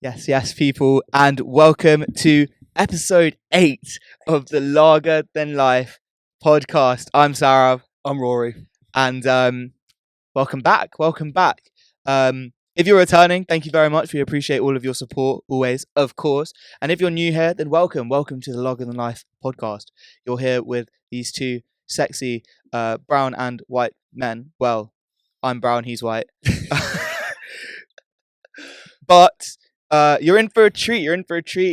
Yes, people, and welcome to episode 8 of the Larger Than Life podcast. I'm Sarav. I'm Rory. And welcome back. If you're returning, thank you very much. We appreciate all of your support, always, of course. And if you're new here, then welcome to the Larger Than Life podcast. You're here with these two sexy brown and white men. Well, I'm brown, he's white. But you're in for a treat.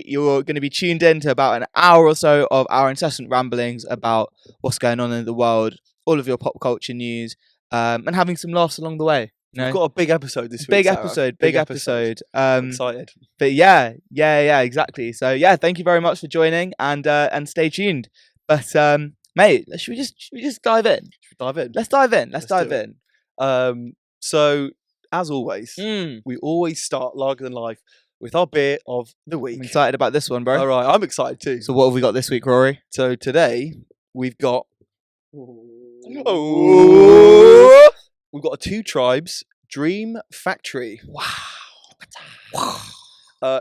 You're going to be tuned in to about an hour or so of our incessant ramblings about what's going on in the world, all of your pop culture news, and having some laughs along the way. You know? We've got a big episode this week. Big episode. I'm excited. But yeah, exactly. So yeah, thank you very much for joining and stay tuned. But mate, should we just dive in? Let's dive in. So as always, we always start Larger Than Life with our beer of the week. I'm excited about this one, bro. All right, I'm excited too. So what have we got this week, Rory? So today we've got we've got a Two Tribes Dream Factory. Wow.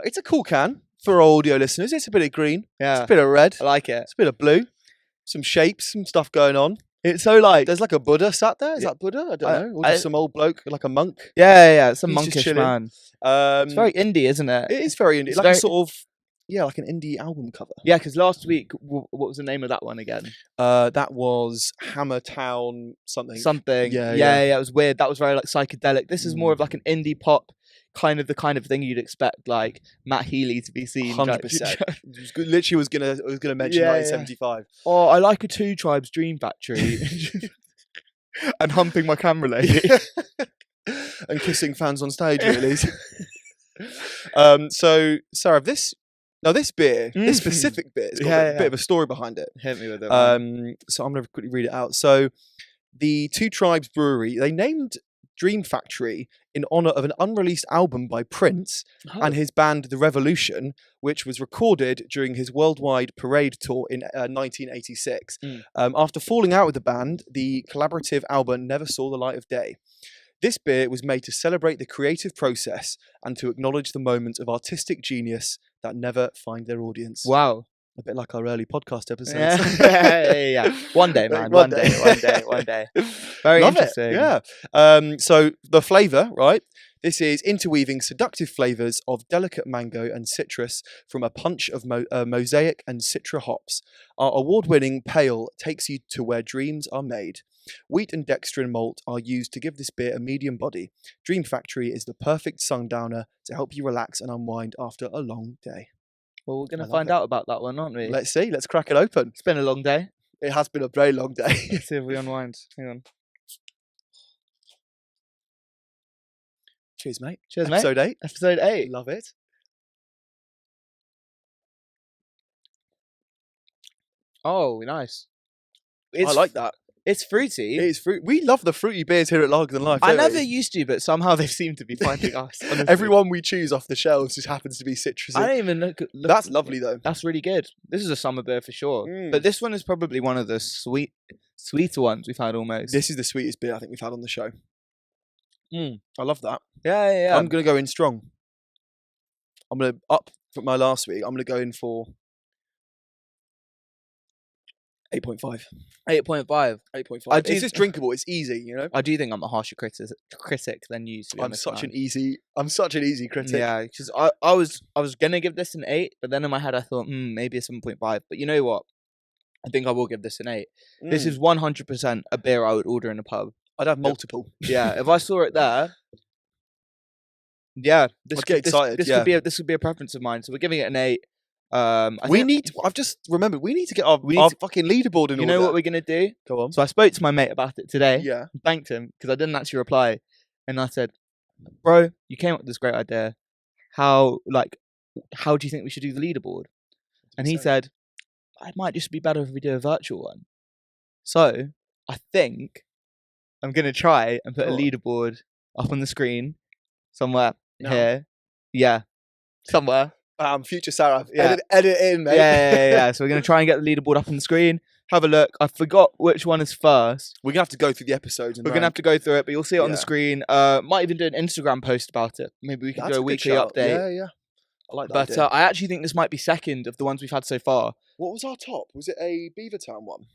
It's a cool can for audio listeners. It's a bit of green. Yeah. It's a bit of red. I like it. It's a bit of blue. Some shapes, some stuff going on. It's so like There's like a Buddha sat there. Is that Buddha? I don't know. Or just some old bloke, like a monk. Yeah. It's a He's just monkish chilling. man. It's very indie, isn't it? It is very indie. It's Like very- a sort of, like an indie album cover. Yeah, because last week, what was the name of that one again? That was Hammertown something. Yeah. It was weird. That was very like psychedelic. This is more of like an indie pop, kind of thing you'd expect, like Matt Healy to be seen. 100%. Literally was gonna mention 1975. Oh, I like a Two Tribes Dream Factory. And humping my camera lady. And kissing fans on stage, really. So, Sarah, this beer, this specific beer, it's got a bit of a story behind it. Hit me with it. So I'm going to quickly read it out. So the Two Tribes Brewery, they named Dream Factory in honor of an unreleased album by Prince and his band The Revolution, which was recorded during his worldwide parade tour in 1986. After falling out with the band, the collaborative album never saw the light of day. This beer was made to celebrate the creative process and to acknowledge the moments of artistic genius that never find their audience. Wow. A bit like our early podcast episodes. Yeah. One day, man. One day. Very Love interesting. It. Yeah. So the flavour, right? This is interweaving seductive flavours of delicate mango and citrus from a punch of mosaic and citra hops. Our award-winning pale takes you to where dreams are made. Wheat and dextrin malt are used to give this beer a medium body. Dream Factory is the perfect sundowner to help you relax and unwind after a long day. Well, we're going to find out about that one, aren't we? Let's see. Let's crack it open. It's been a long day. It has been a very long day. Let's see if we unwind. Hang on. Cheers, mate. Episode 8. Love it. Oh, nice. I like that. It's fruity. It is fruit. We love the fruity beers here at Larger Than Life. I never used to, but somehow they seem to be finding us. Honestly. Everyone we choose off the shelves just happens to be citrusy. I don't even look. That's lovely though. That's really good. This is a summer beer for sure. But this one is probably one of the sweeter ones we've had almost. This is the sweetest beer I think we've had on the show. I love that. Yeah. I'm going to go in strong. I'm going to up from my last week. I'm going to go in for 8.5. 8.5. It's just drinkable. It's easy, you know. I do think I'm a harsher critic than you. To be honest, I'm such an easy critic. Yeah, because I was gonna give this an 8, but then in my head I thought maybe a 7.5. But you know what? I think I will give this an 8. This is 100% a beer I would order in a pub. I'd have multiple. Yeah, if I saw it there. Yeah, I'd get excited. This could be a preference of mine. So we're giving it an 8. I've just remembered we need to get our fucking leaderboard in order. You know what we're gonna do? Go on. So I spoke to my mate about it today. Yeah. Thanked him because I didn't actually reply, and I said, "Bro, you came up with this great idea. How do you think we should do the leaderboard?" And he said, "It might just be better if we do a virtual one." So I think I'm gonna try and put a leaderboard up on the screen somewhere here. Yeah, somewhere. Future Sarah. Yeah. Edit in, mate. Yeah. So we're going to try and get the leaderboard up on the screen. Have a look. I forgot which one is first. We're going to have to go through the episodes. We're going to have to go through it, but you'll see it on the screen. Might even do an Instagram post about it. Maybe we can do a weekly update. Yeah. I like that But idea. I actually think this might be second of the ones we've had so far. What was our top? Was it a Beavertown one?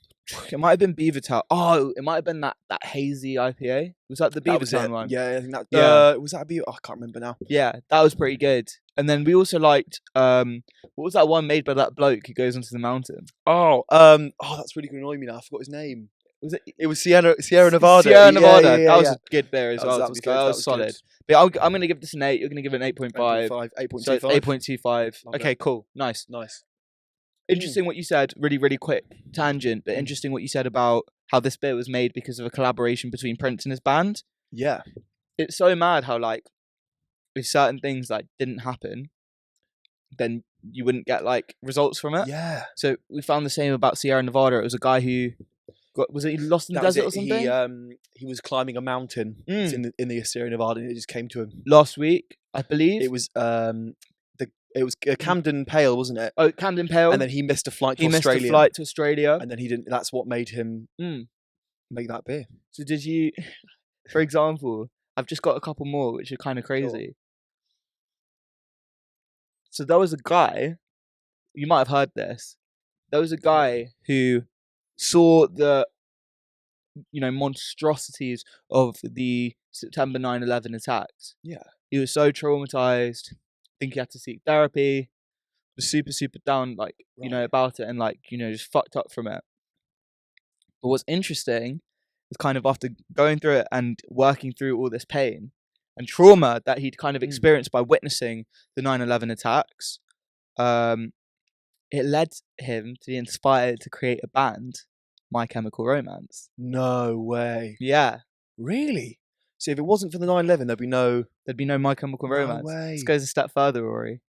It might have been Beavertown. Oh, it might have been that hazy IPA. Was that the That was Beavertown it. one? Yeah, I think that. Yeah. Was that a Beaver? Oh, I can't remember now. Yeah, that was pretty good. And then we also liked what was that one made by that bloke who goes onto the mountain? That's really going to annoy me now. I forgot his name. Was it? It was Sierra Nevada. Sierra Nevada. Yeah, That was a good beer as well. That To was be fair. good. That was solid. But I'm going to give this an 8. You're going to give it an 8.5. 8.5. So 8.25. Love Okay, it. cool. Nice. Nice. Interesting what you said. Really, really quick tangent, but interesting what you said about how this beer was made because of a collaboration between Prince and his band. Yeah. It's so mad how like if certain things like didn't happen, then you wouldn't get like results from it. Yeah. So we found the same about Sierra Nevada. It was a guy who he lost in the That was desert it. or something? He was climbing a mountain. It's in the Sierra Nevada, and it just came to him Last week, I believe. It was Camden Pale, wasn't it? Oh, Camden Pale. And then he missed a flight to he missed Australia. a flight to Australia. And then he didn't. That's what made him make that beer. So did you, for example, I've just got a couple more which are kind of crazy. So there was a guy, you might have heard this. There was a guy who saw the, monstrosities of the September 9/11 attacks. Yeah. He was so traumatized. I think he had to seek therapy. Was super, super down, about it and just fucked up from it. But what's interesting is kind of after going through it and working through all this pain and trauma that he'd kind of experienced by witnessing the 9/11 attacks, it led him to be inspired to create a band, My Chemical Romance. No way. Yeah. Really? So if it wasn't for the 9/11, there'd be no My Chemical Romance. way. This goes a step further, Rory.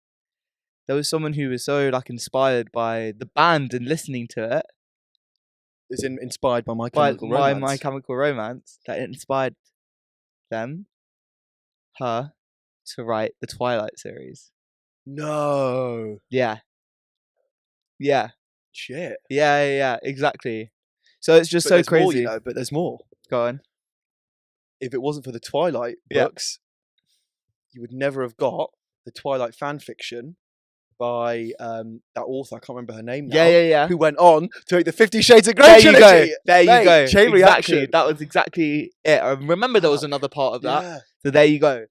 There was someone who was so inspired by the band and listening to it. Is inspired by My Chemical Romance. My Chemical Romance, that it inspired her, to write the Twilight series. No. Yeah. Yeah. Shit. Yeah, exactly. So it's just But so there's crazy. more, but there's more. Go on. If it wasn't for the Twilight books, you would never have got the Twilight fan fiction by that author. I can't remember her name now. Yeah. Who went on to make the 50 Shades of Grey trilogy. There you go. Chain reaction. That was exactly it. I remember there was another part of that. Yeah. So there you go.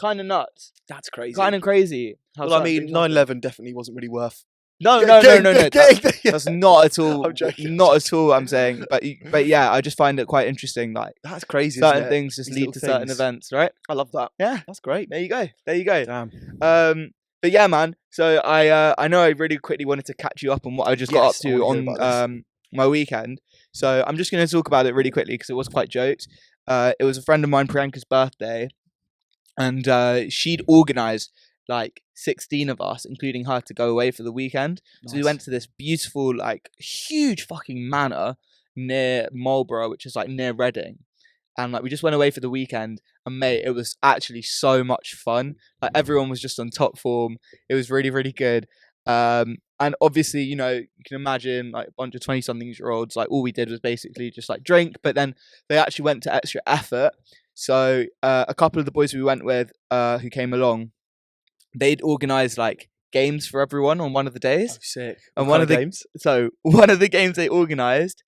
Kind of nuts. That's crazy. Kind of crazy. Well, I mean, 9/11 definitely wasn't really worth. No. That's not at all. I'm joking. Not at all. I'm saying, but yeah, I just find it quite interesting. Like That's crazy. certain isn't it? things just These lead little to certain things. events, right? I love that. Yeah, That's great. there you go. Damn. But yeah, man. So I know I really quickly wanted to catch you up on what I just got up Yes, I to wanna hear about on my weekend. So I'm just going to talk about it really quickly because it was quite jokes. It was a friend of mine, Priyanka's birthday, and she'd organised 16 of us, including her, to go away for the weekend. Nice. So we went to this beautiful, huge fucking manor near Marlborough, which is near Reading. And we just went away for the weekend, and mate, it was actually so much fun. Everyone was just on top form. It was really, really good. And obviously, you can imagine a bunch of 20-something-year-olds. All we did was basically just drink, but then they actually went to extra effort. So a couple of the boys we went with, who came along, they'd organised games for everyone on one of the days. Oh, sick. And What one kind of the games. So one of the games they organised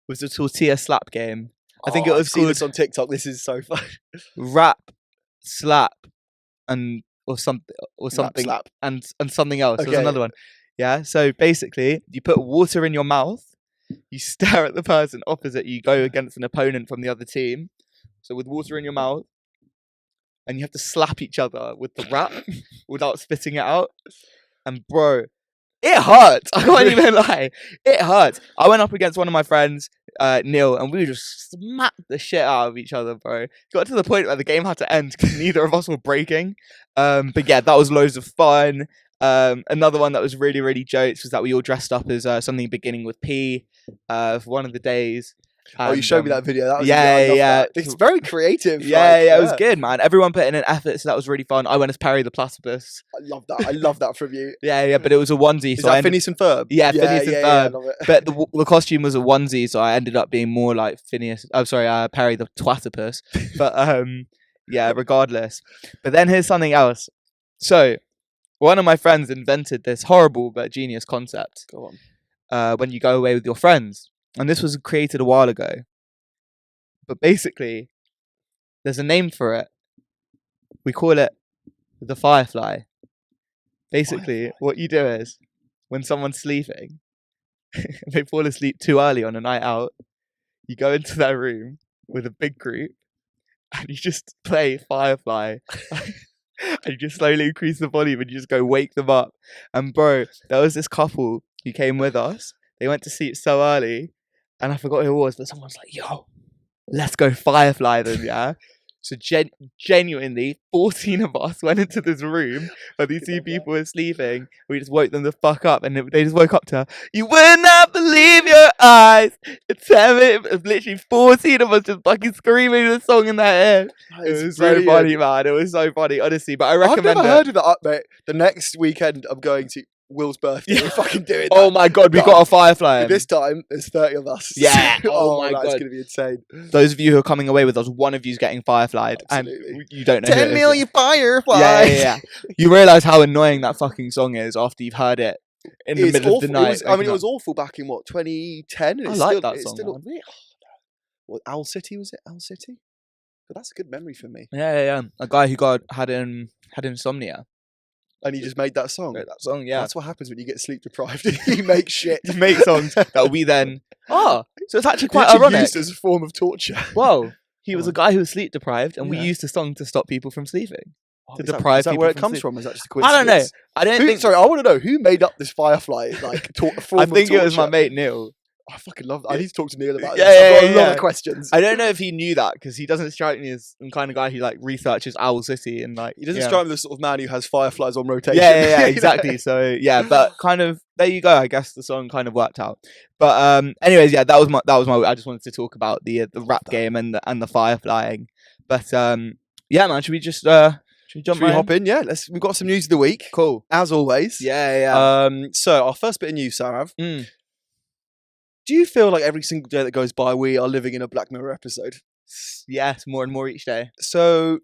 was the tortilla slap game. I think it was I've seen called this on TikTok. This is so fun. Rap, slap, or something, slap. and something else. There was Okay. another one. Yeah. So basically, you put water in your mouth, you stare at the person opposite you, go against an opponent from the other team. So with water in your mouth, and you have to slap each other with the rap without spitting it out. And bro, it hurts. I can't even lie. It hurts. I went up against one of my friends, Neil, and we just smacked the shit out of each other, bro. Got to the point where the game had to end because neither of us were breaking. But yeah, that was loads of fun. Another one that was really, really jokes was that we all dressed up as something beginning with P for one of the days. Oh, you showed me that video. That was yeah. I love that. It's very creative. Yeah, it was good, man. Everyone put in an effort, so that was really fun. I went as Perry the Platypus. I love that. I love that from you. Yeah, but it was a onesie. Is So that Phineas and Ferb? Yeah, Phineas and I Ferb. love it. But the costume was a onesie, so I ended up being more like Phineas. I'm sorry, Perry the Twatipus. But yeah, regardless. But then here's something else. So One of my friends invented this horrible but genius concept. Go on. When you go away with your friends, and this was created a while ago. But basically, there's a name for it. We call it the firefly. Basically, what you do is, when someone's sleeping, they fall asleep too early on a night out, you go into their room with a big group, and you just play Firefly. And you just slowly increase the volume and you just go wake them up. And bro, there was this couple who came with us. They went to sleep so early, and I forgot who it was, but someone's like, yo, let's go Firefly then, yeah? So genuinely, 14 of us went into this room where these two people were sleeping. We just woke them the fuck up, and they just woke up to, you would not believe your eyes. It's literally 14 of us just fucking screaming the song in their ear. It was so funny, man. It was so funny, honestly. But I recommend I've never heard of that, mate. The next weekend, I'm going to Will's birthday. We're fucking doing that. Oh my god, we got a Firefly. This time, there's 30 of us. Yeah. Oh my god, god, it's gonna be insane. Those of you who are coming away with us, one of you's getting Fireflied, Absolutely. and you don't know. 10 million Fireflies. Yeah. You realise how annoying that fucking song is after you've heard it in the middle of the night. It was awful back in 2010. And I it's like still, that it's song. still, what, Owl City, was it? Owl City? But that's a good memory for me. Yeah. A guy who had insomnia. And he just made that song. Wrote that song, yeah. That's what happens when you get sleep deprived. You make shit. You make songs that we then. So it's actually quite Literally ironic. used as a form of torture. Whoa, he was a guy who was sleep deprived, and we Yeah. used the song to stop people from sleeping. Is deprive that people where it from comes sleep. from? Is that just a I coincidence? don't know. I don't think. Sorry, I want to know who made up this Firefly form I of think it was my torture? mate Neil. I fucking love that. I need to talk to Neil about Yeah, this. I've got yeah, a lot yeah. of questions. I don't know if he knew that because he doesn't strike me as the kind of guy who like researches Owl City and like. He doesn't yeah. strike me as the sort of man who has fireflies on rotation. Yeah, exactly. So yeah, but kind of there you go. I guess the song kind of worked out. But anyways, yeah, that was my. I just wanted to talk about the rap game and the fireflying. But yeah, man, should we just jump? Should we hop in? Yeah, we've got some news of the week. Cool. As always. Yeah. So our first bit of news, Sarav. Do you feel like every single day that goes by, we are living in a Black Mirror episode? Yes, more and more each day. So,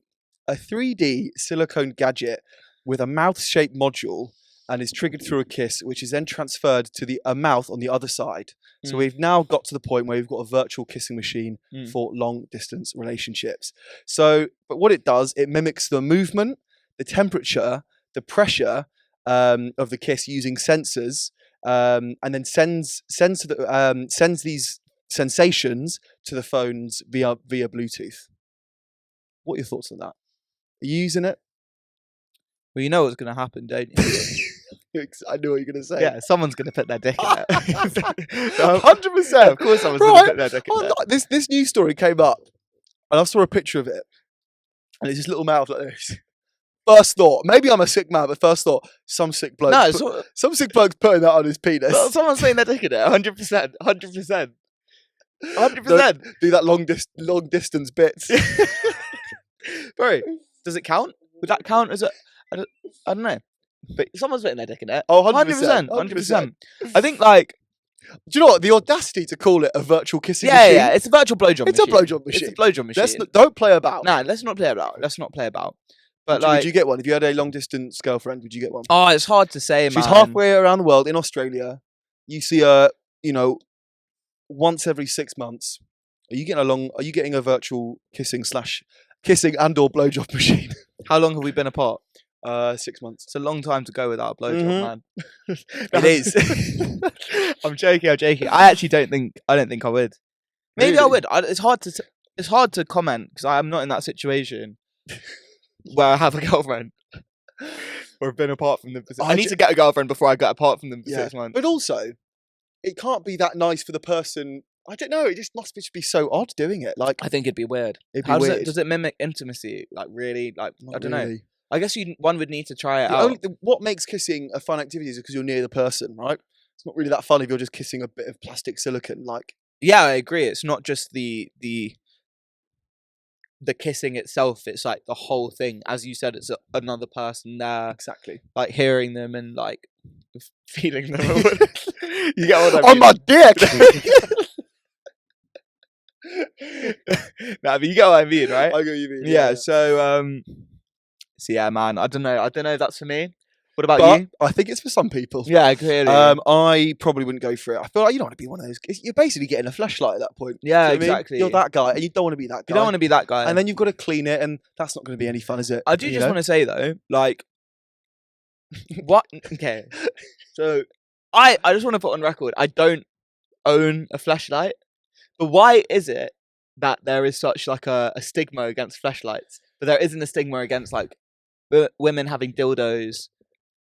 a 3D silicone gadget with a mouth-shaped module and is triggered through a kiss, which is then transferred to a mouth on the other side. So we've now got to the point where we've got a virtual kissing machine for long-distance relationships. So, but what it does, it mimics the movement, the temperature, the pressure of the kiss using sensors. And then sends these sensations to the phones via Bluetooth. What are your thoughts on that? Are you using it? Well, you know what's going to happen, don't you? I knew what you were going to say. Yeah, someone's going to put their dick in it. 100%. Of course, someone's going to put their dick in it. This news story came up, and I saw a picture of it, and it's this little mouth like this. First thought, maybe I'm a sick man, but first thought, some sick bloke. No, some sick bloke's putting that on his penis. Someone's putting their dick in it. 100%. 100%. Do that long distance bits. Bro, does it count? Would that count as a? I don't know. But someone's putting their dick in it. Oh, 100%. 100%. I think like. Do you know what? The audacity to call it a virtual kissing machine. Yeah. It's a virtual blowjob machine. It's a blowjob machine. It's a blowjob machine. Don't play about. Nah, let's not play about. But would you get one? If you had a long distance girlfriend, would you get one? Oh, it's hard to say, man. She's halfway around the world in Australia. You see her, once every 6 months. Are you getting a virtual kissing and or blowjob machine? How long have we been apart? 6 months. It's a long time to go without a blowjob, man. It is. I'm joking. I actually don't think I would. Maybe I Really? would. It's hard to comment because I'm not in that situation where I have a girlfriend or have been apart from them. I need to get a girlfriend before I get apart from them for 6 months. But also, it can't be that nice for the person. I don't know. It just must be so odd doing it. Like, I think it'd be weird. Does it mimic intimacy? Like really? Like I don't know. I guess one would need to try it out. What makes kissing a fun activity is because you're near the person, right? It's not really that fun if you're just kissing a bit of plastic silicone. Like, yeah, I agree. It's not just the kissing itself. It's like the whole thing. As you said, it's another person there. Exactly. Like hearing them and like feeling them. You get what I mean? On my dick. Nah, but you get what I mean, right? I get what you mean. Yeah. So yeah, man. I don't know if that's for me. What about But you? I think it's for some people. Yeah, clearly. I probably wouldn't go for it. I feel like you don't want to be one of those. You're basically getting a fleshlight at that point. Yeah, Do you know what I mean? exactly. You're that guy, and you don't want to be that guy. You don't want to be that guy. And then you've got to clean it, and that's not going to be any fun, is it? I do just want to say though, like, what? Okay, so I just want to put on record, I don't own a fleshlight, but why is it that there is such like a stigma against fleshlights, but there isn't a stigma against like women having dildos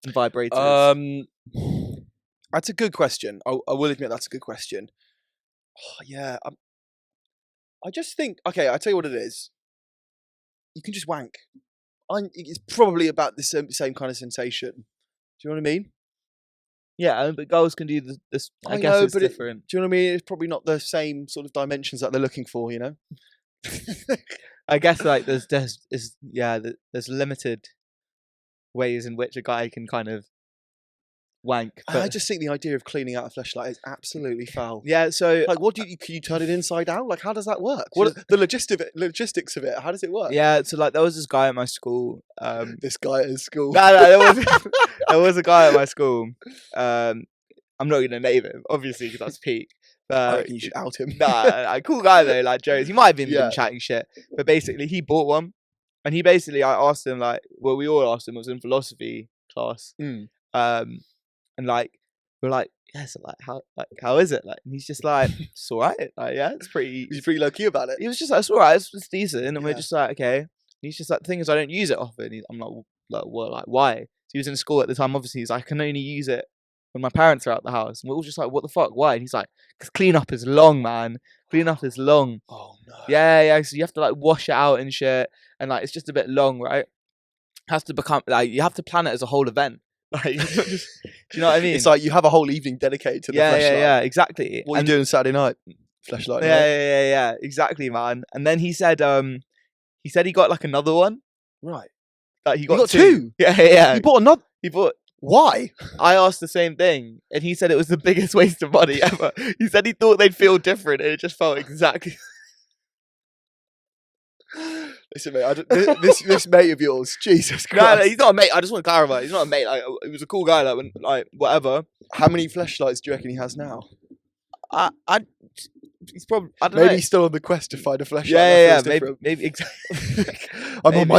and vibrators? That's a good question. I will admit that's a good question. Oh, yeah, I just think. Okay, I tell you what it is. You can just wank. It's probably about the same kind of sensation. Do you know what I mean? Yeah, but girls can do this. I guess know, it's but different. Do you know what I mean? It's probably not the same sort of dimensions that they're looking for. You know. I guess like there's limited ways in which a guy can kind of wank. I just think the idea of cleaning out a fleshlight is absolutely foul. Yeah, so like, what can you turn it inside out? Like, how does that work? What are the logistics of it? How does it work? Yeah, so like there was this guy at my school. This guy at school. No, there was a guy at my school. I'm not gonna name him, obviously, because that's Pete. I reckon you should out him. Nah, cool guy though, like Jones. He might have been chatting shit, but basically he bought one, and I asked him like, well, we all asked him. It was in philosophy class, and like we're like, yeah, so like how is it? Like, and he's just like, it's alright. Like, yeah, it's pretty. He's pretty low key about it. He was just like, it's alright, it's decent, and we're just like, okay. And he's just like, the thing is, I don't use it often. I'm like, what? Like, why? So he was in school at the time. Obviously, he's like, I can only use it when my parents are out the house. And we're all just like, what the fuck? Why? And he's like, because cleanup is long, man. Cleanup is long. Oh no. Yeah. So you have to like wash it out and shit, and like it's just a bit long, right? It has to become like you have to plan it as a whole event. Like, do you know what I mean? It's like you have a whole evening dedicated to the fleshlight. Yeah, exactly. What are you doing Saturday night? Fleshlight. Yeah, exactly, man. And then he said he got like another one. Right. Like he got two. Yeah. He bought another. Why? I asked the same thing, and he said it was the biggest waste of money ever. He said he thought they'd feel different, and it just felt exactly. Listen, mate, this mate of yours, Jesus Christ. No, he's not a mate. I just want to clarify. He's not a mate. Like, he was a cool guy. Like whatever. How many fleshlights do you reckon he has now? He's probably. I don't maybe know. He's still on the quest to find a fleshlight. Yeah. Maybe exactly. I'm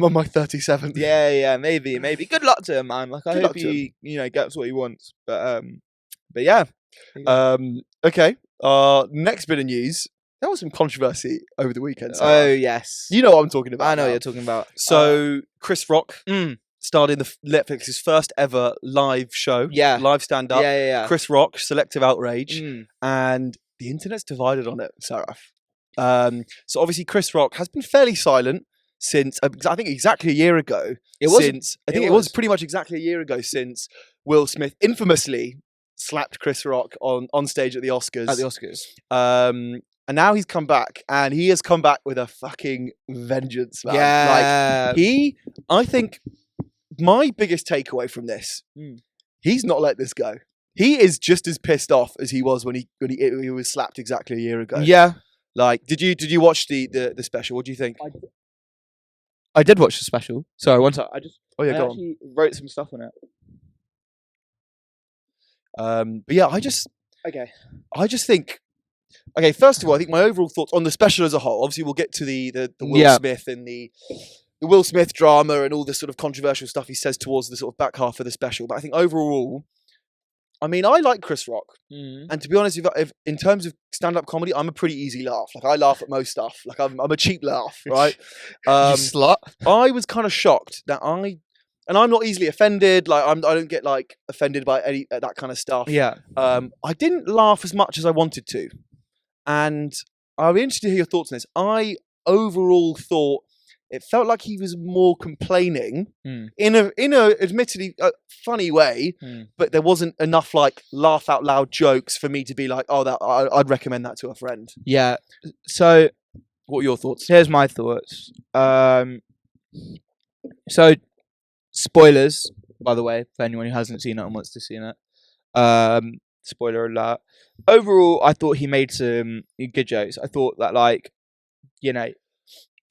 on my 37th. Yeah. Maybe. Good luck to him, man. Like, I hope he gets what he wants. But yeah. Okay. Next bit of news. There was some controversy over the weekend. Oh yes. You know what I'm talking about. I know what you're talking about. So Chris Rock starred in Netflix's first ever live show. Yeah. Live stand up. Yeah. Chris Rock, Selective Outrage, and the internet's divided on it, Sarah. So obviously Chris Rock has been fairly silent since I think exactly a year ago. It was pretty much exactly a year ago since Will Smith infamously slapped Chris Rock on stage at the Oscars. And now he's come back, and he has come back with a fucking vengeance, man. Yeah. I think my biggest takeaway from this, he's not let this go. He is just as pissed off as he was when he was slapped exactly a year ago. Yeah. Like, did you watch the special? What do you think? I did watch the special. Sorry, one time. I go actually wrote some stuff on it. But yeah, I just think. Okay, first of all, I think my overall thoughts on the special as a whole. Obviously, we'll get to the Will Smith and the Will Smith drama and all this sort of controversial stuff he says towards the sort of back half of the special. But I think overall, I mean, I like Chris Rock, and to be honest, if in terms of stand-up comedy, I'm a pretty easy laugh. Like, I laugh at most stuff. Like, I'm a cheap laugh, right? You slut. I was kind of shocked that and I'm not easily offended. Like, I don't get like offended by that kind of stuff. Yeah. I didn't laugh as much as I wanted to. And I'll be interested to hear your thoughts on this. I overall thought it felt like he was more complaining in a admittedly funny way, but there wasn't enough like laugh out loud jokes for me to be like, oh, I'd recommend that to a friend. Yeah. So, what are your thoughts? Here's my thoughts. So, spoilers, by the way, for anyone who hasn't seen it and wants to see it. Spoiler alert. Overall, I thought he made some good jokes. I thought that, like, he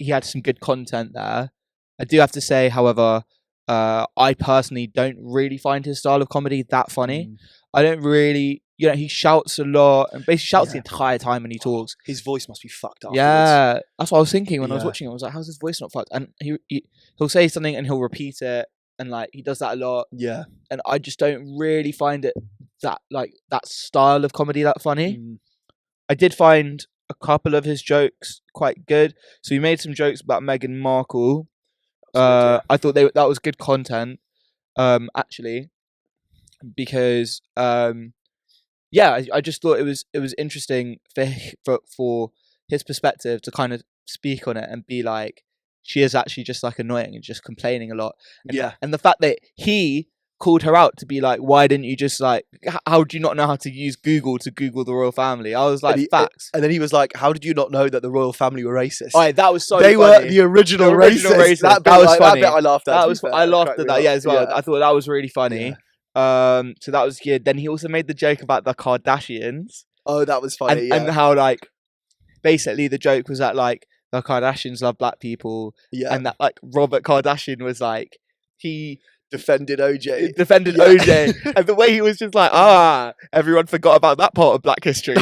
had some good content there. I do have to say, however, I personally don't really find his style of comedy that funny. Mm. I don't really, he shouts a lot and basically shouts the entire time when he talks. His voice must be fucked up. Yeah, that's what I was thinking when I was Yeah. watching it. I was like, how's his voice not fucked? And he'll say something and he'll repeat it, and like he does that a lot. Yeah. And I just don't really find it that style of comedy that funny. Mm. I did find a couple of his jokes quite good. So he made some jokes about Meghan Markle. I thought that was good content, actually, because I just thought it was interesting for his perspective to kind of speak on it and be like, she is actually just like annoying and just complaining a lot. And the fact that he called her out to be like, why didn't you just like, how do you not know how to use Google to Google the royal family? I was like, facts. And then he was like, how did you not know that the royal family were racist? That was so They funny. were the original racists. That was funny. That bit I laughed at. I laughed at that, as well. I thought that was really funny. Yeah. So that was good. Then he also made the joke about the Kardashians. Oh, that was funny. And how like basically the joke was that like the Kardashians love black people. Yeah. And that like Robert Kardashian was like, he defended OJ. And the way he was just like, everyone forgot about that part of black history.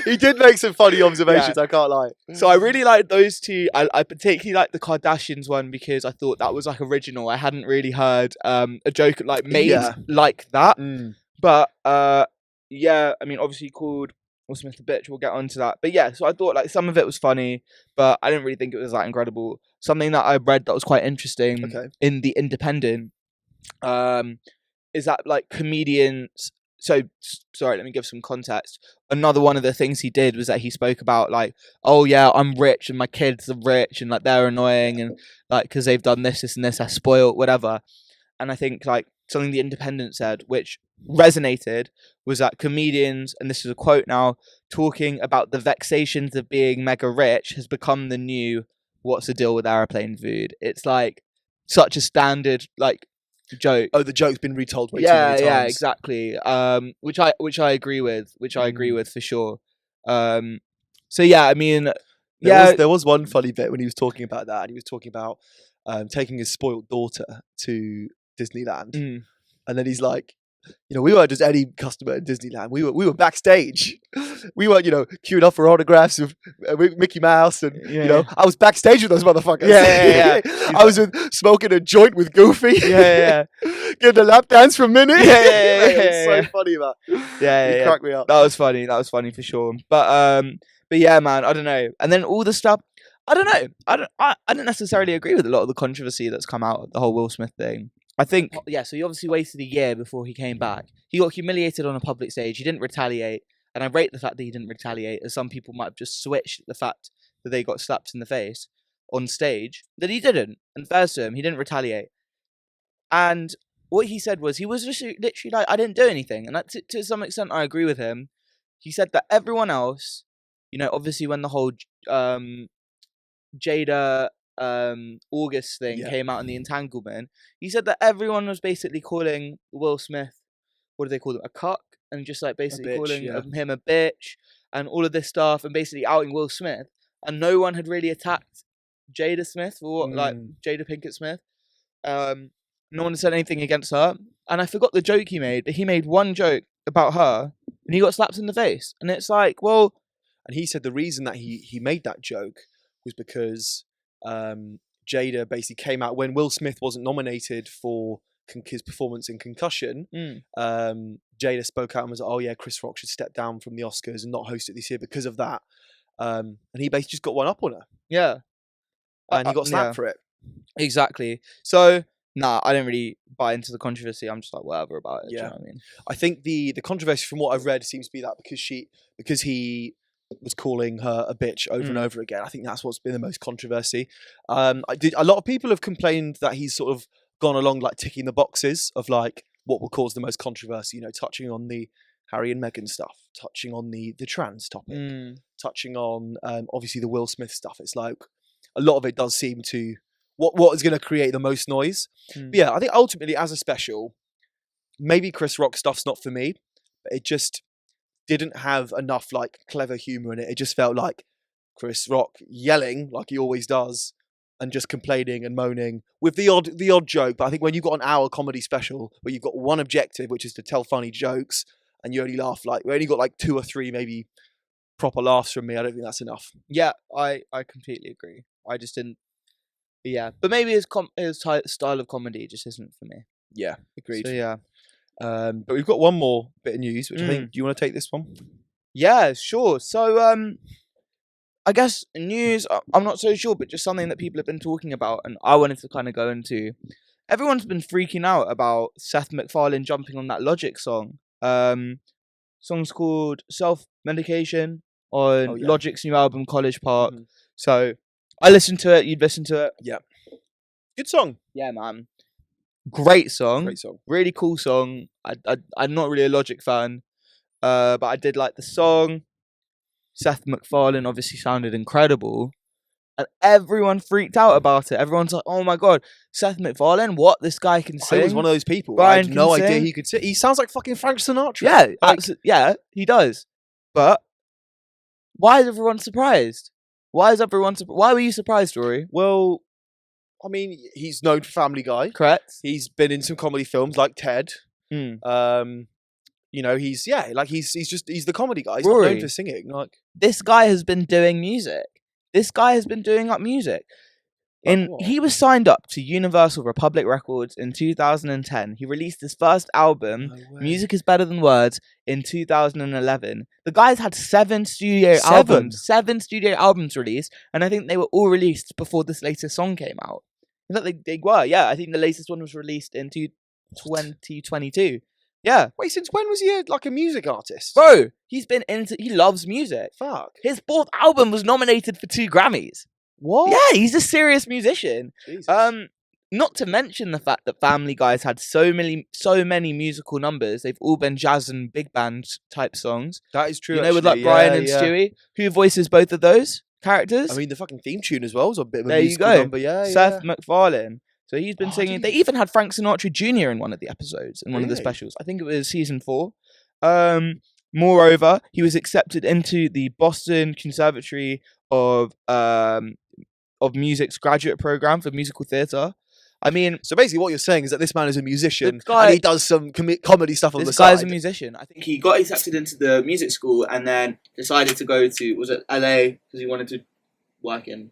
He did make some funny observations, I can't lie. So I really liked those two. I particularly liked the Kardashians one because I thought that was like original. I hadn't really heard a joke like made like that. But I mean, obviously he called Will Smith a bitch. We'll get onto that. But yeah, so I thought like some of it was funny, but I didn't really think it was that incredible. Something that I read that was quite interesting in The Independent is that like comedians. So, sorry, let me give some context. Another one of the things he did was that he spoke about like, oh yeah, I'm rich and my kids are rich and like they're annoying and like because they've done this and this, they're spoiled, whatever. And I think like something The Independent said, which resonated, was that comedians, and this is a quote now, talking about the vexations of being mega rich has become the new what's the deal with airplane food. It's like such a standard like joke. Oh, the joke's been retold way too many times. Yeah, exactly. Which I agree with. Which I agree with for sure. So yeah, I mean, there was one funny bit when he was talking about that, and he was talking about taking his spoiled daughter to Disneyland, and then he's like, we weren't just any customer in Disneyland. We were backstage. We were, queuing up for autographs of Mickey Mouse, and I was backstage with those motherfuckers. Yeah. I was smoking a joint with Goofy. Yeah. Getting a lap dance from Minnie. Yeah. So funny, man. Yeah. Cracked me up. That was funny for sure. But yeah, man, I don't know. And then all the stuff, I don't know. I don't necessarily agree with a lot of the controversy that's come out of the whole Will Smith thing. I think, so he obviously waited a year before he came back. He got humiliated on a public stage. He didn't retaliate. And I rate the fact that he didn't retaliate, as some people might have just switched the fact that they got slapped in the face on stage, that he didn't. And fair to him, he didn't retaliate. And what he said was, he was just literally like, I didn't do anything. And that, to some extent, I agree with him. He said that everyone else, obviously when the whole Jada August thing came out in the entanglement, he said that everyone was basically calling Will Smith, what do they call him, a cuck, and just like basically calling him a bitch and all of this stuff, and basically outing Will Smith, and no one had really attacked Jada Smith or like Jada Pinkett Smith. No one said anything against her, and I forgot the joke he made, but he made one joke about her and he got slapped in the face, and it's like, well, and he said the reason that he made that joke was because Jada basically came out when Will Smith wasn't nominated for his performance in Concussion. Jada spoke out and was like, oh yeah, Chris Rock should step down from the Oscars and not host it this year because of that. And he basically just got one up on her. Yeah. And he got slapped for it. Exactly. So, I don't really buy into the controversy. I'm just like, whatever about it. Yeah. Do you know what I mean? I think the controversy from what I've read seems to be that because he was calling her a bitch over and over again. I think that's what's been the most controversy. A lot of people have complained that he's sort of gone along like ticking the boxes of like what will cause the most controversy, touching on the Harry and Meghan stuff, touching on the trans topic, touching on obviously the Will Smith stuff. It's like a lot of it does seem to what is going to create the most noise. But yeah, I think ultimately as a special, maybe Chris Rock stuff's not for me, but it just didn't have enough like clever humor in it. It just felt like Chris Rock yelling like he always does and just complaining and moaning with the odd joke. But I think when you've got an hour comedy special where you've got one objective, which is to tell funny jokes, and you only laugh we only got like 2 or 3 maybe proper laughs from me. I don't think that's enough. Yeah, I completely agree. I just didn't. Yeah, but maybe his style of comedy just isn't for me. Yeah, agreed. So yeah. But we've got one more bit of news, which I think. Do you want to take this one? Yeah, sure. So I guess news. I'm not so sure, but just something that people have been talking about, and I wanted to kind of go into. Everyone's been freaking out about Seth MacFarlane jumping on that Logic song. Song's called Self Medication on Logic's new album College Park. Mm-hmm. So I listened to it. You'd listen to it. Yeah. Good song. Yeah, man. Great song. Great song. Really cool song. I'm not really a Logic fan, but I did like the song. Seth MacFarlane obviously sounded incredible. And everyone freaked out about it. Everyone's like, oh my God, Seth MacFarlane? What? This guy can sing? I was one of those people. Brian I had no idea he could sing. He sounds like fucking Frank Sinatra. Yeah, yeah, he does. But why is everyone surprised? Why were you surprised, Rory? Well, I mean, he's known for Family Guy. Correct. He's been in some comedy films like Ted. You know, he's the comedy guy. He's Rory, not known for singing. This guy has been doing music. This guy has been doing up music. He was signed up to Universal Republic Records in 2010. He released his first album, Music is Better Than Words, in 2011. The guy's had 7 studio albums. 7 studio albums released, and I think they were all released before this latest song came out. In fact, they were, yeah. I think the latest one was released in 2022. Yeah. Wait, since when was he a music artist? Bro, he loves music. Fuck. His 4th album was nominated for 2 Grammys. What? Yeah, he's a serious musician. Jesus. Not to mention the fact that Family Guy's had so many musical numbers. They've all been jazz and big band type songs. That is true. You know, with like Brian and Stewie, who voices both of those characters. I mean, the fucking theme tune as well is a bit of a musical number. Yeah, Seth MacFarlane. So he's been singing. They even had Frank Sinatra Jr. in one of the episodes, in one of the specials. I think it was season 4. Moreover, he was accepted into the Boston Conservatory of Music's graduate program for musical theatre. I mean, so basically, what you're saying is that this man is a musician and he does some comedy stuff on the side. This guy's a musician. I think he got accepted into the music school and then decided to go to LA because he wanted to work in,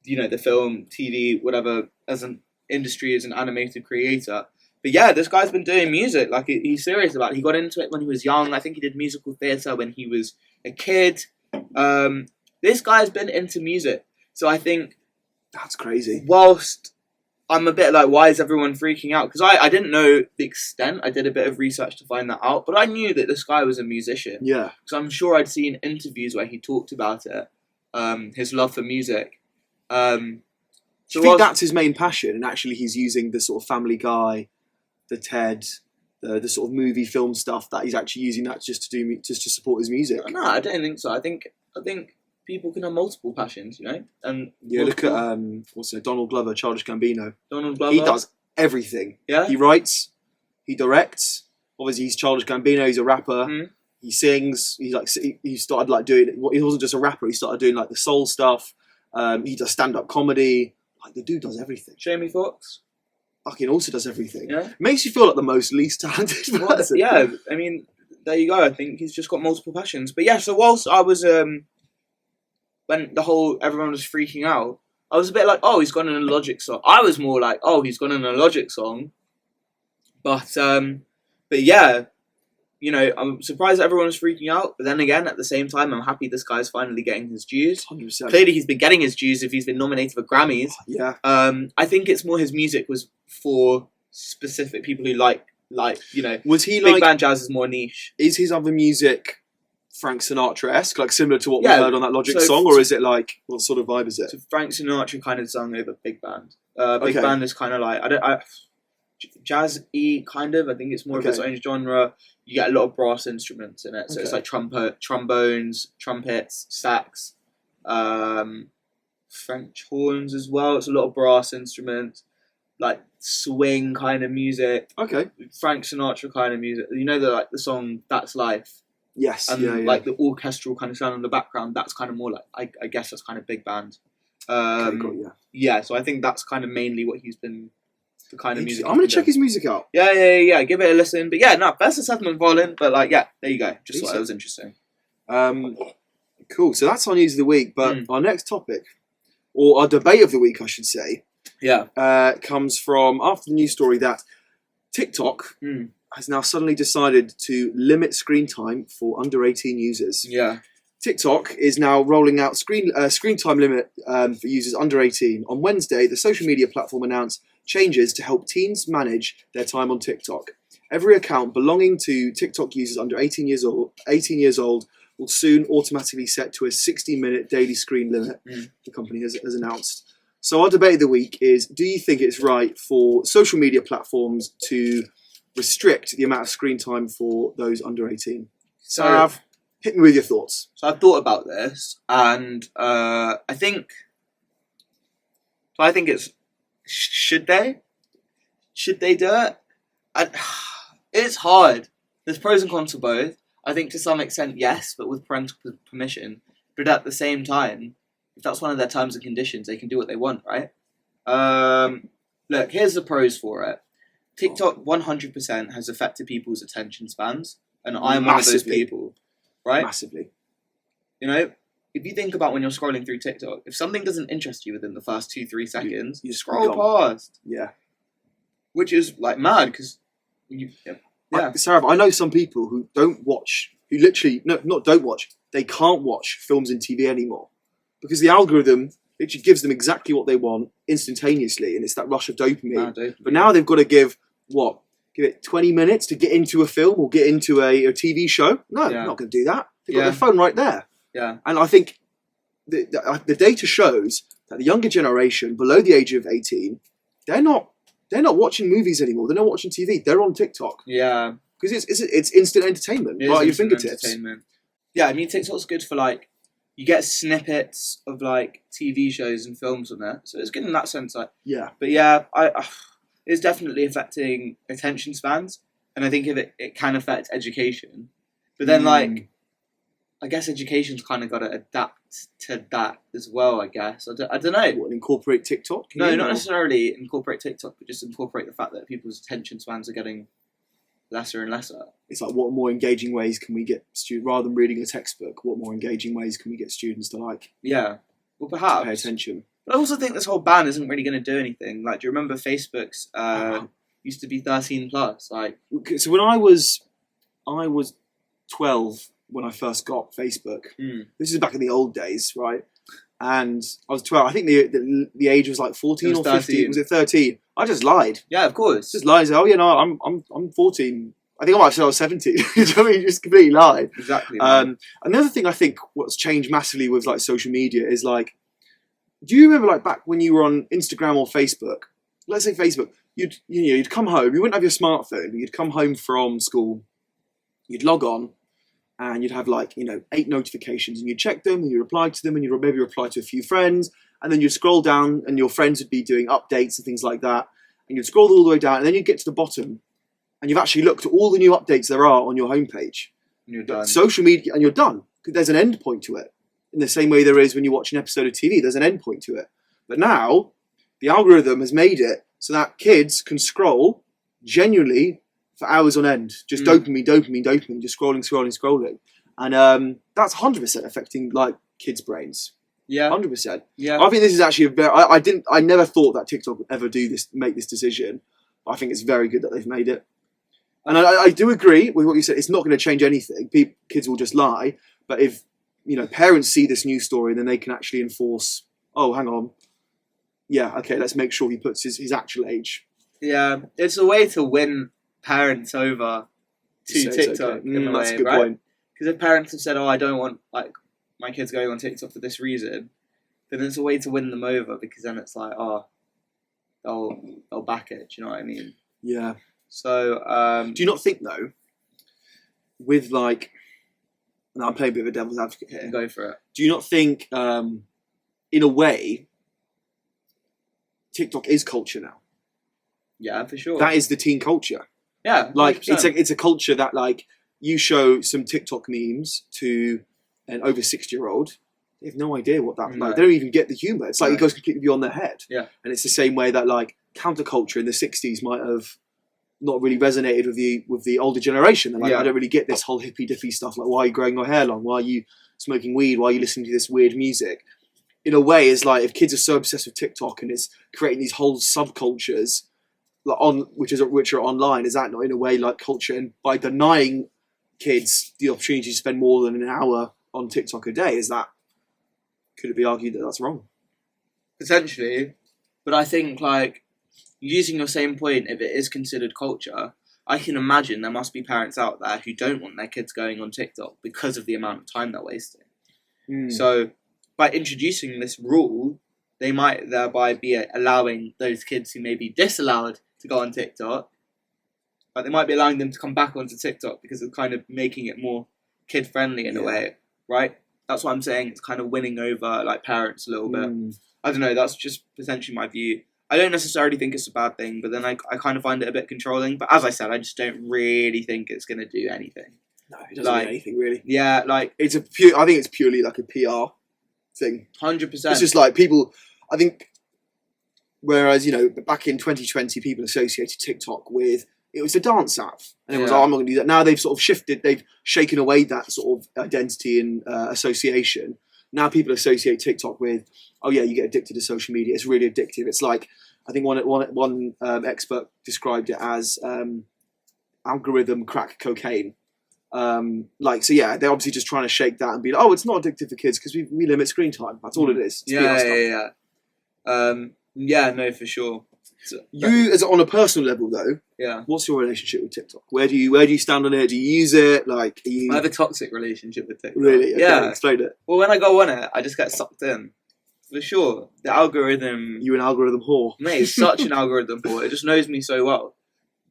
the film, TV, whatever, as an industry, as an animated creator. But yeah, this guy's been doing music. Like, he's serious about it. He got into it when he was young. I think he did musical theatre when he was a kid. This guy's been into music. So I think... That's crazy. Whilst I'm a bit like, why is everyone freaking out? Because I didn't know the extent. I did a bit of research to find that out. But I knew that this guy was a musician. Yeah. Because I'm sure I'd seen interviews where he talked about it. His love for music. Do you think that's his main passion, and actually he's using the sort of Family Guy, the TED, the sort of movie film stuff that he's actually using that just to support his music? No, I don't think so. I think people can have multiple passions, And look at Donald Glover, Childish Gambino. Donald Glover, he does everything. Yeah, he writes, he directs. Obviously, he's Childish Gambino. He's a rapper. Mm-hmm. He sings. He started doing. He wasn't just a rapper. He started doing the soul stuff. He does stand-up comedy. The dude does everything. Jamie Foxx fucking also does everything. Yeah. Makes you feel like the most least talented person. Yeah, I mean, there you go. I think he's just got multiple passions. But yeah, so whilst I was when everyone was freaking out, I was a bit like, oh, he's gone in a Logic song. I was more like, oh, he's gone in a Logic song. But yeah, I'm surprised that everyone's freaking out. But then again, at the same time, I'm happy this guy's finally getting his dues. 100%. Clearly, he's been getting his dues if he's been nominated for Grammys. Yeah. I think it's more his music was for specific people who like. Was he big band jazz is more niche. Is his other music Frank Sinatra-esque, similar to what we heard on that Logic song, or is it what sort of vibe is it? So Frank Sinatra kind of sung over big band. Big band is kind of jazz-y kind of. I think it's more of its own genre. You get a lot of brass instruments in it, so it's like trombones, trumpets, sax, French horns as well. It's a lot of brass instruments, like swing kind of music. Okay. Frank Sinatra kind of music. The song "That's Life." Yes. And the orchestral kind of sound in the background. That's kind of more I guess that's kind of big band. Okay, got you. Yeah, so I think that's kind of mainly what he's been, the kind of music. I'm gonna check his music out. Yeah. Give it a listen. But yeah, no, best of Seth MacFarlane. But like, yeah, there you go. Just thought it was interesting. Cool. So that's our news of the week. But our next topic, or our debate of the week, I should say, comes from after the news story that TikTok has now suddenly decided to limit screen time for under 18 users. Yeah. TikTok is now rolling out screen time limit for users under 18. On Wednesday, the social media platform announced changes to help teens manage their time on TikTok. Every account belonging to TikTok users under 18 years old will soon automatically set to a 60-minute daily screen limit, the company has announced. So our debate of the week is, do you think it's right for social media platforms to restrict the amount of screen time for those under 18? Sarav, hit me with your thoughts. So I've thought about this, and I think it's, should they do it? It's hard. There's pros and cons for both. I think to some extent, yes, but with parental permission. But at the same time, if that's one of their terms and conditions, they can do what they want, right? Look, here's the pros for it. TikTok 100% has affected people's attention spans, and I'm one of those people, right? Massively. You know, if you think about when you're scrolling through TikTok, if something doesn't interest you within the first 2-3 seconds, you scroll past. Yeah. Which is like mad because Sarah, I know some people who don't watch, who literally, not don't watch, they can't watch films and TV anymore because the algorithm literally gives them exactly what they want instantaneously, and it's that rush of dopamine. But now they've got to give it 20 minutes to get into a film or get into a TV show? No, they're not going to do that. They've got their phone right there. Yeah. And I think the data shows that the younger generation below the age of 18, they're not watching movies anymore. They're not watching TV. They're on TikTok. Yeah. Because it's instant entertainment right at your fingertips. Yeah, I mean, TikTok's good for like, you get snippets of like TV shows and films on there. So it's good in that sense. Like, yeah. But yeah, it's definitely affecting attention spans. And I think it can affect education. But then like, I guess education's kind of got to adapt to that as well, I guess. I don't know. What, incorporate TikTok? No, not necessarily incorporate TikTok, but just incorporate the fact that people's attention spans are getting lesser and lesser. It's like, what more engaging ways can we get students, rather than reading a textbook, what more engaging ways can we get students to like? Yeah, well, perhaps. Pay attention. But I also think this whole ban isn't really going to do anything. Like, do you remember Facebook's used to be 13 plus? Like, so when I was 12 when I first got Facebook. This is back in the old days, right? And I was 12. I think the age was like 14 or 15. Was it 13? I just lied. Yeah, of course. Just lied. I said, oh, yeah, no, I'm 14. I think I might have said I was 17. You know what I mean? Just completely lied. Exactly. Another thing I think what's changed massively with like social media is like, do you remember like back when you were on Instagram or Facebook? Let's say Facebook. You'd come home. You wouldn't have your smartphone. But you'd come home from school. You'd log on. And you'd have like, 8 notifications, and you'd check them, and you reply to them, and you'd maybe reply to a few friends, and then you'd scroll down, and your friends would be doing updates and things like that, and you'd scroll all the way down, and then you'd get to the bottom, and you've actually looked at all the new updates there are on your homepage. And you're done. Social media, and you're done. There's an end point to it. In the same way there is when you watch an episode of TV, there's an end point to it. But now, the algorithm has made it so that kids can scroll genuinely for hours on end, just dopamine, just scrolling, and that's 100% affecting like kids' brains. Yeah, 100%. Yeah, I think this is actually a very. I never thought that TikTok would ever make this decision. But I think it's very good that they've made it, and I do agree with what you said. It's not going to change anything. Kids will just lie, but if parents see this news story, then they can actually enforce. Oh, hang on. Yeah, okay. Let's make sure he puts his actual age. Yeah, it's a way to win parents over to TikTok in a way, that's a good right? point. Because if parents have said, "Oh, I don't want like my kids going on TikTok for this reason," then it's a way to win them over, because then it's like, oh, they'll back it. Do you know what I mean? Yeah. So, do you not think though, with like, and I'm playing a bit of a devil's advocate here. Go for it. Do you not think, in a way, TikTok is culture now? Yeah, for sure. That is the teen culture. Yeah, 100%. Like it's a culture that like you show some TikTok memes to an over 60-year-old, they have no idea what that. No. Like, they don't even get the humor. It's like No. it goes completely beyond their head. Yeah. And it's the same way that like counterculture in the '60s might have not really resonated with the older generation. They're like, Yeah. I don't really get this whole hippy dippy stuff. Like, why are you growing your hair long? Why are you smoking weed? Why are you listening to this weird music? In a way, it's like if kids are so obsessed with TikTok and it's creating these whole subcultures like which are online, is that not in a way like culture? And by denying kids the opportunity to spend more than an hour on TikTok a day, could it be argued that that's wrong? Potentially, but I think like using your same point, if it is considered culture, I can imagine there must be parents out there who don't want their kids going on TikTok because of the amount of time they're wasting. So by introducing this rule, they might thereby be allowing those kids who may be disallowed to go on TikTok, but they might be allowing them to come back onto TikTok because it's kind of making it more kid-friendly in a way, right? That's what I'm saying. It's kind of winning over like parents a little bit. I don't know. That's just potentially my view. I don't necessarily think it's a bad thing, but then I kind of find it a bit controlling. But as I said, I just don't really think it's going to do anything. No, it doesn't do anything really. Yeah, like I think it's purely like a PR thing. 100%. It's just like people. I think. Whereas back in 2020, people associated TikTok with it was a dance app, and it was I'm not going to do that. Now they've sort of shifted. They've shaken away that sort of identity and association. Now people associate TikTok with, oh yeah, you get addicted to social media. It's really addictive. It's like I think one expert described it as algorithm crack cocaine. They're obviously just trying to shake that and be like, oh, it's not addictive for kids because we limit screen time. That's all it is. Yeah, no, for sure. You, as on a personal level though, what's your relationship with TikTok? Where do you stand on it? Do you use it? Like, I have a toxic relationship with TikTok. Really? Okay, yeah. Explain it. Well, when I go on it, I just get sucked in. For sure. The algorithm... You an algorithm whore. Mate, it's such an algorithm whore. It just knows me so well.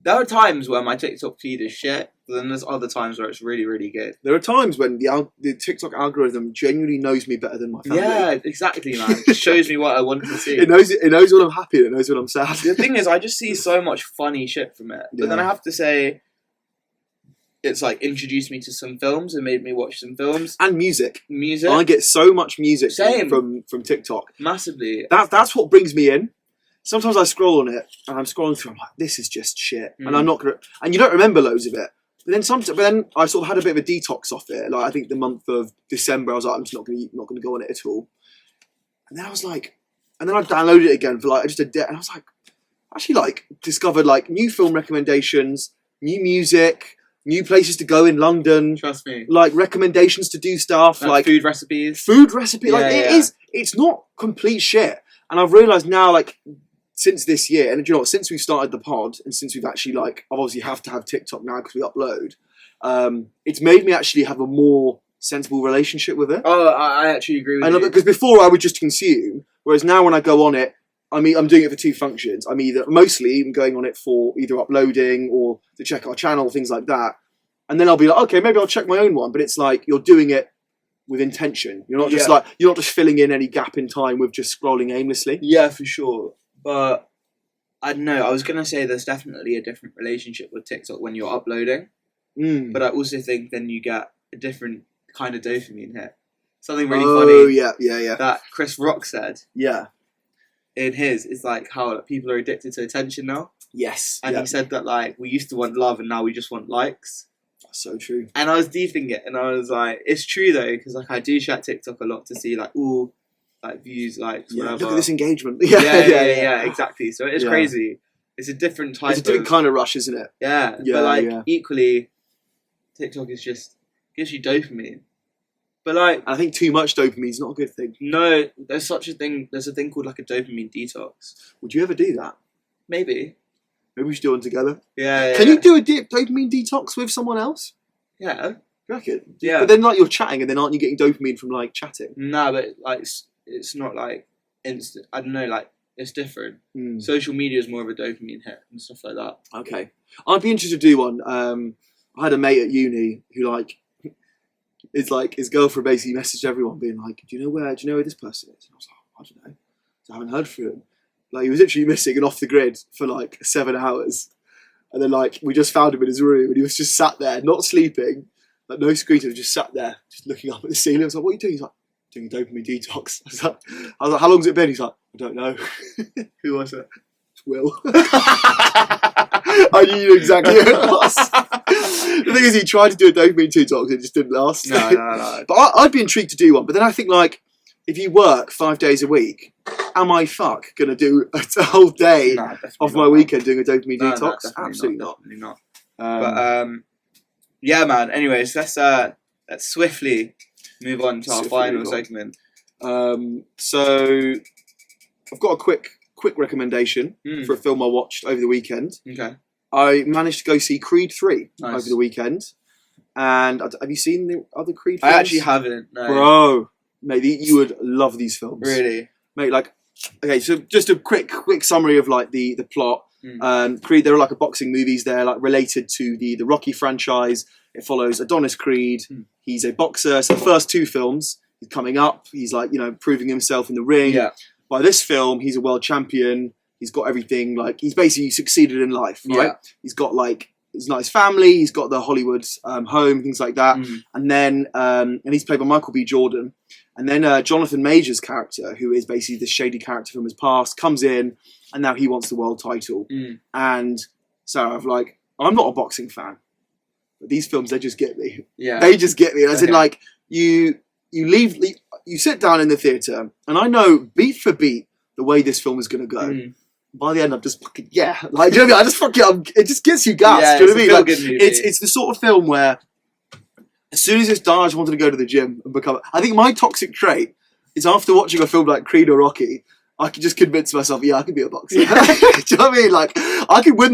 There are times where my TikTok feed is shit, but then there's other times where it's really, really good. There are times when the TikTok algorithm genuinely knows me better than my family. Yeah, exactly, man. It shows me what I want to see. It knows when I'm happy and it knows when I'm sad. The thing is, I just see so much funny shit from it. But then I have to say, it's like introduced me to some films and made me watch some films. And music. Music. I get so much music from TikTok. Massively. That's what brings me in. Sometimes I scroll on it and I'm scrolling through. I'm like, this is just shit, and I'm not gonna. And you don't remember loads of it. But then I sort of had a bit of a detox off it. Like I think the month of December, I was like, I'm just not gonna go on it at all. And then I was like, and then I downloaded it again for like just a day, and I was like, actually like discovered like new film recommendations, new music, new places to go in London. Trust me. Like recommendations to do stuff, like food recipes. It's not complete shit. And I've realised now, like, since this year, and since we've started the pod, and since we've actually, like, I obviously have to have TikTok now because we upload, it's made me actually have a more sensible relationship with it. Oh, I actually agree with you. Because before I would just consume, whereas now when I go on it, I'm doing it for two functions. I'm mostly going on it for either uploading or to check our channel, things like that. And then I'll be like, okay, maybe I'll check my own one. But it's like you're doing it with intention. You're not just you're not just filling in any gap in time with just scrolling aimlessly. Yeah, for sure. But I don't know. I was gonna say there's definitely a different relationship with TikTok when you're uploading. But I also think then you get a different kind of dopamine hit. Something really funny. Oh yeah. That Chris Rock said. Yeah. In his, it's like how people are addicted to attention now. Yes. And he said that like we used to want love and now we just want likes. That's so true. And I was deeping it, and I was like, it's true though, because like I do check TikTok a lot to see like views, likes, whatever. Look at this engagement. Yeah, exactly. So it is crazy. It's a different type. It's a different kind of rush, isn't it? Yeah, but equally, TikTok is just gives you dopamine. But like, I think too much dopamine is not a good thing. No, there's such a thing. There's a thing called like a dopamine detox. Would you ever do that? Maybe we should do one together. Yeah. Can you do a dopamine detox with someone else? Yeah. You reckon? Yeah. But then like you're chatting, and then aren't you getting dopamine from like chatting? No, but like it's not like instant. I don't know. Like it's different. Social media is more of a dopamine hit and stuff like that. Okay, I'd be interested to do one. I had a mate at uni who like. It's like his girlfriend basically messaged everyone being like, do you know where this person is? And I was like, I don't know. So I haven't heard from him. Like he was literally missing and off the grid for like 7 hours. And then like we just found him in his room and he was just sat there, not sleeping, like no screen, he was just sat there, just looking up at the ceiling. I was like, what are you doing? He's like, doing a dopamine detox. I was like, how long's it been? He's like, I don't know. Who was it? It's Will. I knew exactly who it was. The thing is, he tried to do a dopamine detox, it just didn't last. No. But I'd be intrigued to do one. But then I think, like, if you work 5 days a week, am I going to do a whole day of my weekend doing a dopamine detox? Absolutely not. Definitely not. But yeah, man. Anyways, let's swiftly move on to our final segment. So I've got a quick recommendation for a film I watched over the weekend. Okay. I managed to go see Creed 3 over the weekend. And have you seen the other Creed films? I actually haven't. No. Bro, mate, you would love these films. Really? Mate, like, okay, so just a quick summary of like the plot. Creed, they're like a boxing movies. They're like related to the Rocky franchise. It follows Adonis Creed. He's a boxer. So the first 2 films, he's coming up. He's like, proving himself in the ring. Yeah. By this film, he's a world champion. He's got everything. Like, he's basically succeeded in life, right? Yeah. He's got like his nice family. He's got the Hollywood home, things like that. And then, and he's played by Michael B. Jordan. And then Jonathan Major's character, who is basically this shady character from his past, comes in, and now he wants the world title. And so I'm not a boxing fan, but these films, they just get me. Yeah, they just get me. As in, like, you sit down in the theatre, and I know beat for beat the way this film is going to go. By the end, I'm just fucking, like, do you know what I mean? I just fucking, it just gets you gassed. Do you know what I mean? Like, it's the sort of film where, as soon as it's done, I just wanted to go to the gym and become. I think my toxic trait is after watching a film like Creed or Rocky, I can just convince myself, I can be a boxer. Do you know what I mean? Like, I can win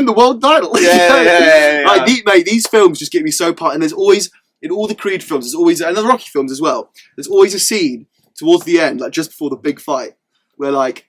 the world title. Yeah. Like, mate, these films just get me so pumped. And there's always, in all the Creed films, there's always, and the Rocky films as well, there's always a scene towards the end, like just before the big fight, where like,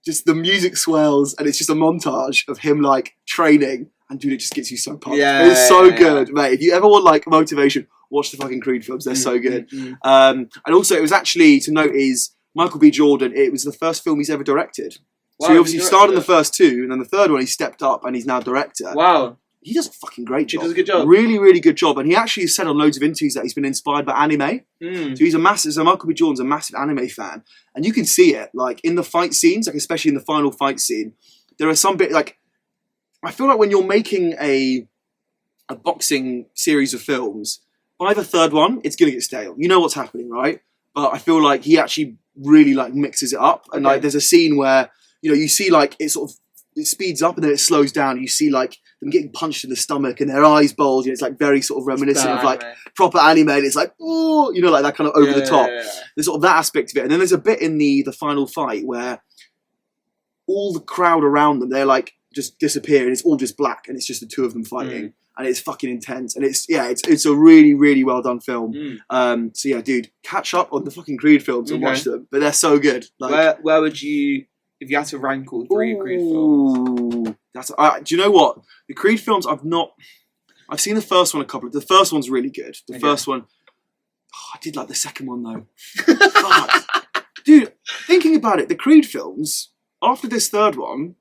just the music swells and it's just a montage of him like training. And dude, it just gets you so pumped. It's so good, mate. If you ever want like motivation, watch the fucking Creed films. They're so good. And also, it was actually, to note, is Michael B. Jordan, it was the first film he's ever directed. Wow, so he obviously started in the first 2, and then the third one he stepped up and he's now director. Wow. He does a fucking great job. He does a good job. Really, really good job. And he actually said on loads of interviews that he's been inspired by anime. So Michael B. Jordan's a massive anime fan. And you can see it, like, in the fight scenes, like especially in the final fight scene, there are some bit, like, I feel like when you're making a boxing series of films, by the 3rd one, it's going to get stale. You know what's happening, right? But I feel like he actually really like mixes it up. And like there's a scene where, you see like it speeds up and then it slows down. And you see like them getting punched in the stomach and their eyes bulge. And it's like very sort of reminiscent of like proper anime. And it's like, oh, like that kind of over the top. There's sort of that aspect of it. And then there's a bit in the final fight where all the crowd around them, they're like, just disappear and it's all just black and it's just the 2 of them fighting and it's fucking intense and it's a really, really well done film. So yeah, dude, catch up on the fucking Creed films and watch them, but they're so good. Like, where would you, if you had to rank all 3 Creed films? Do you know what, the Creed films I've seen the first one the first one's really good. The first one, I did like the second one though. But, dude, thinking about it, the Creed films after this 3rd one,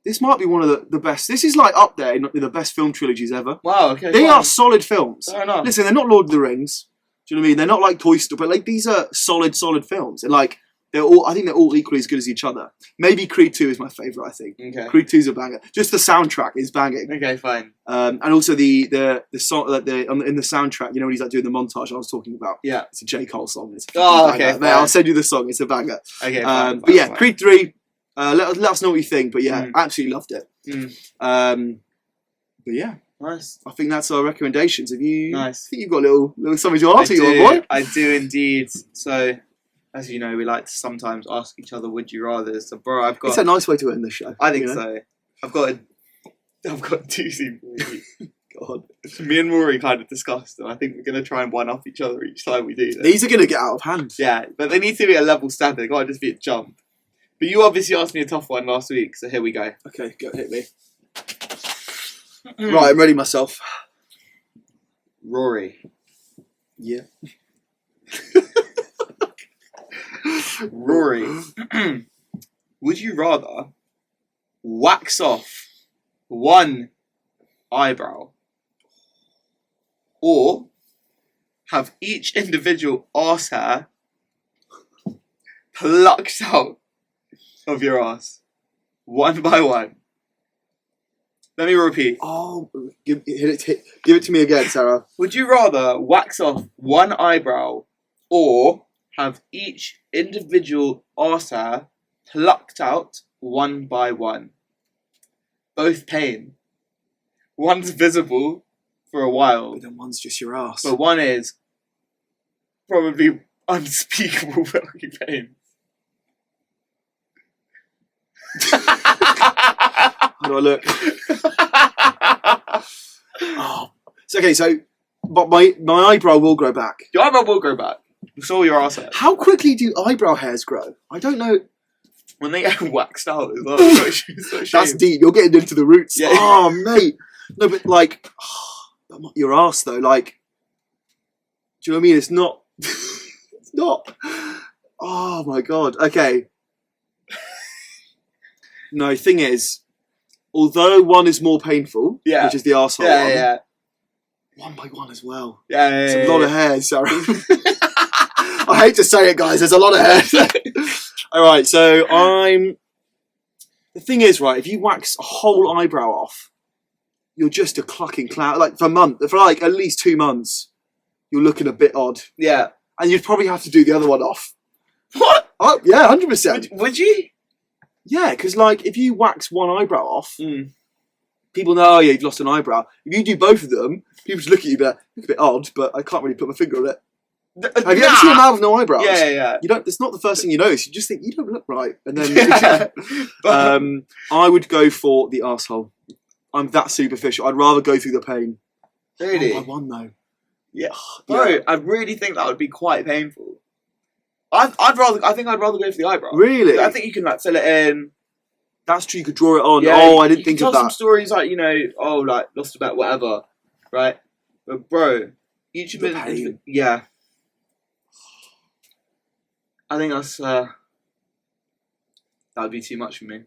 this might be one of the best. This is like up there in the best film trilogies ever. Wow, okay. They are solid films. Fair enough. Listen, they're not Lord of the Rings. Do you know what I mean? They're not like Toy Story, but like these are solid films. And like I think they're all equally as good as each other. Maybe Creed 2 is my favourite, I think. Okay. Creed 2 is a banger. Just the soundtrack is banging. Okay, fine. And also the song in the soundtrack, when he's like doing the montage I was talking about. Yeah. It's a J. Cole song. It's okay. Mate, I'll send you the song. It's a banger. Okay, fine. Creed 3. Let us know what you think, but absolutely loved it. But yeah, nice. I think that's our recommendations. Have you? Nice. I think you've got a little something to ask you, boy. I do indeed. So, as you know, we like to sometimes ask each other, "Would you rather?" So, bro, I've got. It's a nice way to end the show. I think so. I've got a doozy. God. Me and Rory kind of discussed, and I think we're going to try and one up each other each time we do this. These are going to get out of hand. Yeah, but they need to be a level standard. They can't just be a jump. But you obviously asked me a tough one last week, so here we go. Okay, go hit me. Right, I'm ready myself. Rory. Yeah. Rory. Would you rather wax off one eyebrow or have each individual arse hair plucked out of your ass, one by one. Let me repeat. Oh, give it to me again, Sarah. Would you rather wax off one eyebrow or have each individual arse hair plucked out one by one? Both pain. One's visible for a while, But then one's just your ass. but one is probably unspeakable pain. How do I look? Oh. So, okay, so but my eyebrow will grow back. Your eyebrow will grow back. So will your arse hair. How quickly do eyebrow hairs grow? I don't know. When they get waxed out as well. It's so That's deep. You're getting into the roots. Yeah. Oh, mate. No, but like, your ass though. Like, do you know what I mean? It's not. It's not. Oh my god. Okay. No, thing is, although one is more painful, Yeah. which is the arsehole one, Yeah. one by one as well. Yeah. It's a lot of hair, Sarah. I hate to say it, guys. There's a lot of hair. All right, so the thing is, right, if you wax a whole eyebrow off, you're just a clucking clown. Like, for like at least 2 months, you're looking a bit odd. Yeah. And you'd probably have to do the other one off. What? Oh, yeah, 100%. Would you? Yeah, because, like, if you wax one eyebrow off, Mm. people know, oh, yeah, you've lost an eyebrow. If you do both of them, people just look at you and be like, look a bit odd, but I can't really put my finger on it. Have you ever seen a man with no eyebrows? Yeah. You don't. It's not the first thing you notice. You just think you don't look right, and then I would go for the arsehole. I'm that superficial. I'd rather go through the pain. Really? Oh, I won though. Yeah. Bro, I really think that would be quite painful. I think I'd rather go for the eyebrow. Really? I think you can like fill it in. That's true. You could draw it on. Yeah, Oh, I didn't think tell of that. some stories like, you know, oh, like lost a bet, whatever, right? But bro, each of The it, pain. yeah. I think that's that would be too much for me.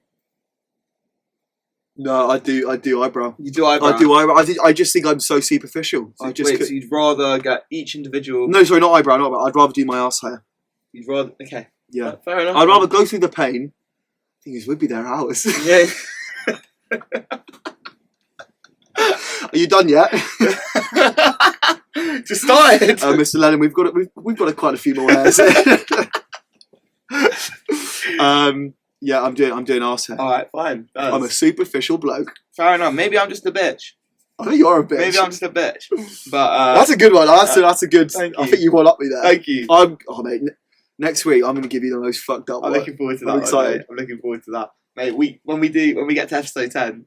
No, I do eyebrow. You do eyebrow. I do eyebrow. I just think I'm so superficial. So, so you'd rather get each individual? No, sorry, not eyebrow. Not eyebrow. I'd rather do my arse hair. You'd rather? Okay. Yeah. Fair enough. I'd rather go through the pain. Thing is, we'd be there hours. Yeah. Are you done yet? Just started. Mr. Lennon, we've got quite a few more hairs. Yeah, I'm doing arse hair. All right, fine. I'm a superficial bloke. Fair enough. Maybe I'm just a bitch. I think you are a bitch. Maybe I'm just a bitch. But that's a good one. That's a good. Thank I you. think you one up me there. Thank you. Mate. Next week, I'm going to give you the most fucked up. I'm one. looking forward to that. I'm excited. Mate. I'm looking forward to that, mate. When we get to episode 10.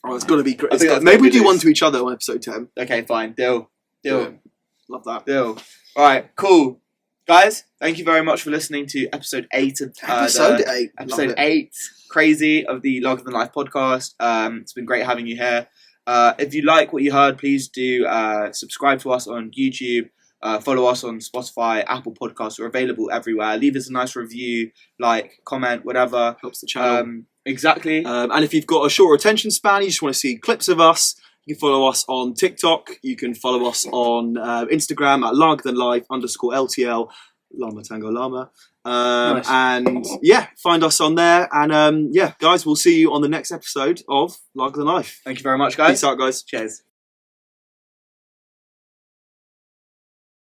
Oh, it's got to be great. I think that's Maybe gonna we be do one loose. to each other on episode 10. Okay, fine. Deal. Love that. Deal. All right. Cool. Guys, thank you very much for listening to episode 8 of Episode 8. Episode 8, crazy, of the Larger Than Life podcast. It's been great having you here. If you like what you heard, please do subscribe to us on YouTube. Follow us on Spotify, Apple Podcasts. We're available everywhere. Leave us a nice review, like, comment, whatever. Helps the channel. Exactly. And if you've got a shorter attention span, you just want to see clips of us, you can follow us on TikTok. You can follow us on Instagram at largerthanlife_LTL, Llama Tango Llama. Nice. And yeah, find us on there. And yeah, guys, we'll see you on the next episode of Larger Than Life. Thank you very much, guys. Peace out, guys. Cheers.